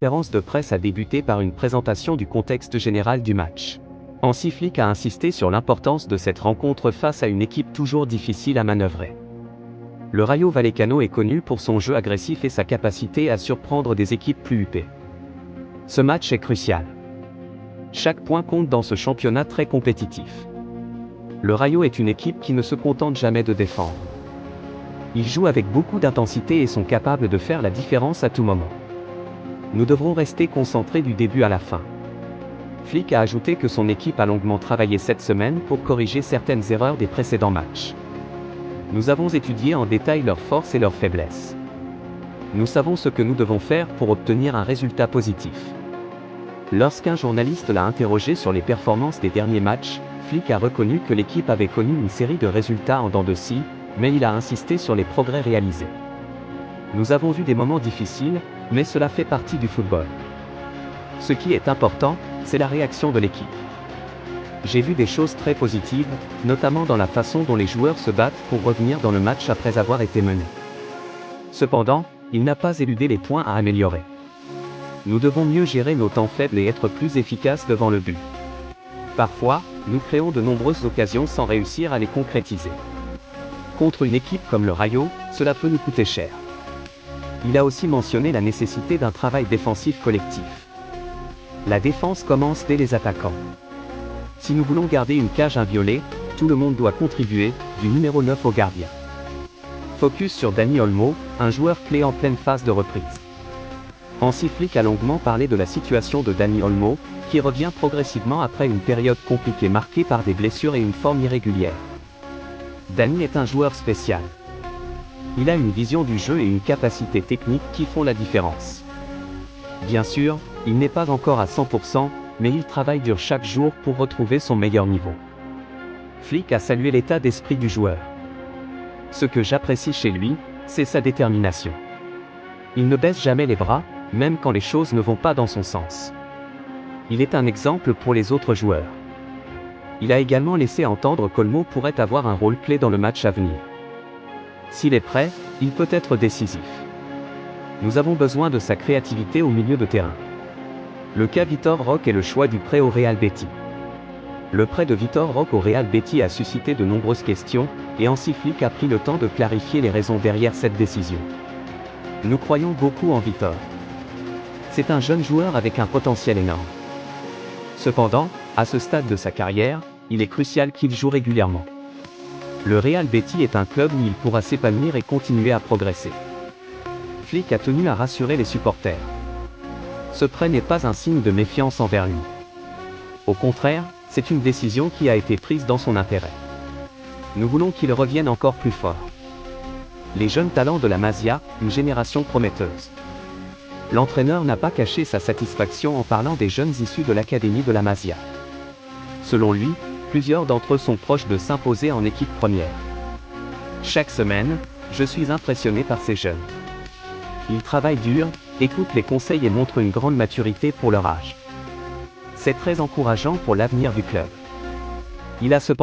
conférence de presse a débuté par une présentation du contexte général du match. Hansi Flick a insisté sur l'importance de cette rencontre face à une équipe toujours difficile à manœuvrer. Le Rayo Vallecano est connu pour son jeu agressif et sa capacité à surprendre des équipes plus huppées. Ce match est crucial. Chaque point compte dans ce championnat très compétitif. Le Rayo est une équipe qui ne se contente jamais de défendre. Ils jouent avec beaucoup d'intensité et sont capables de faire la différence à tout moment. Nous devrons rester concentrés du début à la fin. Flick a ajouté que son équipe a longuement travaillé cette semaine pour corriger certaines erreurs des précédents matchs. Nous avons étudié en détail leurs forces et leurs faiblesses. Nous savons ce que nous devons faire pour obtenir un résultat positif. Lorsqu'un journaliste l'a interrogé sur les performances des derniers matchs, Flick a reconnu que l'équipe avait connu une série de résultats en dents de scie, mais il a insisté sur les progrès réalisés. Nous avons vu des moments difficiles, mais cela fait partie du football. Ce qui est important, c'est la réaction de l'équipe. J'ai vu des choses très positives, notamment dans la façon dont les joueurs se battent pour revenir dans le match après avoir été menés. Cependant, il n'a pas éludé les points à améliorer. Nous devons mieux gérer nos temps faibles et être plus efficaces devant le but. Parfois, nous créons de nombreuses occasions sans réussir à les concrétiser. Contre une équipe comme le Rayo, cela peut nous coûter cher. Il a aussi mentionné la nécessité d'un travail défensif collectif. La défense commence dès les attaquants. Si nous voulons garder une cage inviolée, tout le monde doit contribuer, du numéro 9 au gardien. Focus sur Dani Olmo, un joueur clé en pleine phase de reprise. Hansi Flick a longuement parlé de la situation de Dani Olmo, qui revient progressivement après une période compliquée marquée par des blessures et une forme irrégulière. Dani est un joueur spécial. Il a une vision du jeu et une capacité technique qui font la différence. Bien sûr, il n'est pas encore à 100%, mais il travaille dur chaque jour pour retrouver son meilleur niveau. Flick a salué l'état d'esprit du joueur. Ce que j'apprécie chez lui, c'est sa détermination. Il ne baisse jamais les bras, même quand les choses ne vont pas dans son sens. Il est un exemple pour les autres joueurs. Il a également laissé entendre qu'Olmo pourrait avoir un rôle clé dans le match à venir. S'il est prêt, il peut être décisif. Nous avons besoin de sa créativité au milieu de terrain. Le cas Vitor Roque est le choix du prêt au Real Betis. Le prêt de Vitor Roque au Real Betis a suscité de nombreuses questions, et Hansi Flick a pris le temps de clarifier les raisons derrière cette décision. Nous croyons beaucoup en Vitor. C'est un jeune joueur avec un potentiel énorme. Cependant, à ce stade de sa carrière, il est crucial qu'il joue régulièrement. Le Real Betis est un club où il pourra s'épanouir et continuer à progresser. Flick a tenu à rassurer les supporters. Ce prêt n'est pas un signe de méfiance envers lui. Au contraire, c'est une décision qui a été prise dans son intérêt. Nous voulons qu'il revienne encore plus fort. Les jeunes talents de la Masia, une génération prometteuse. L'entraîneur n'a pas caché sa satisfaction en parlant des jeunes issus de l'académie de la Masia. Selon lui, plusieurs d'entre eux sont proches de s'imposer en équipe première. Chaque semaine, je suis impressionné par ces jeunes. Ils travaillent dur, écoutent les conseils et montrent une grande maturité pour leur âge. C'est très encourageant pour l'avenir du club. Il a cependant